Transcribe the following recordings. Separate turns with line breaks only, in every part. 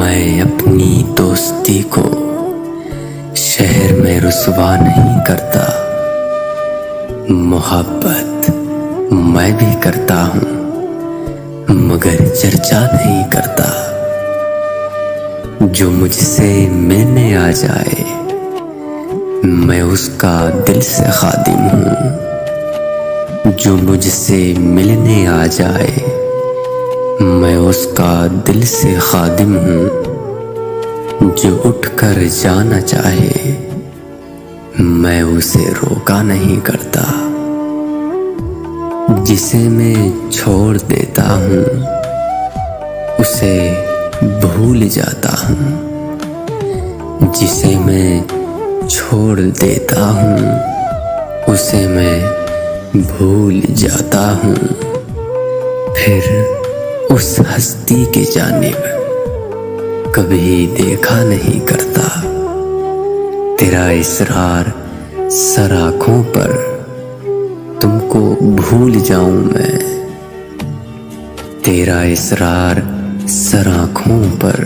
मैं अपनी दोस्ती को शहर में रुसवा नहीं करता। मोहब्बत मैं भी करता हूँ मगर चर्चा नहीं करता। जो मुझसे मिलने आ जाए मैं उसका दिल से खादिम हूँ। जो मुझसे मिलने आ जाए मैं उसका दिल से खादिम हूँ। जो उठकर जाना चाहे मैं उसे रोका नहीं करता। जिसे मैं छोड़ देता हूँ उसे भूल जाता हूँ। जिसे मैं छोड़ देता हूँ उसे मैं भूल जाता हूँ। फिर उस हस्ती के जानिब कभी देखा नहीं करता। तेरा इसरार सर आँखों पर तुमको भूल जाऊं मैं। तेरा इसरार सर आँखों पर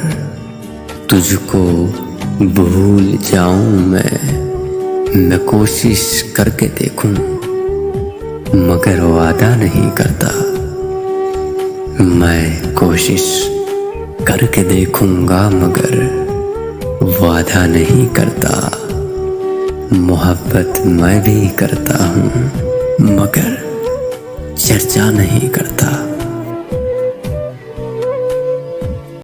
तुझको भूल जाऊं मैं कोशिश करके देखूं मगर वादा नहीं करता। मैं कोशिश करके देखूंगा मगर वादा नहीं करता। मोहब्बत मैं भी करता हूँ मगर चर्चा नहीं करता।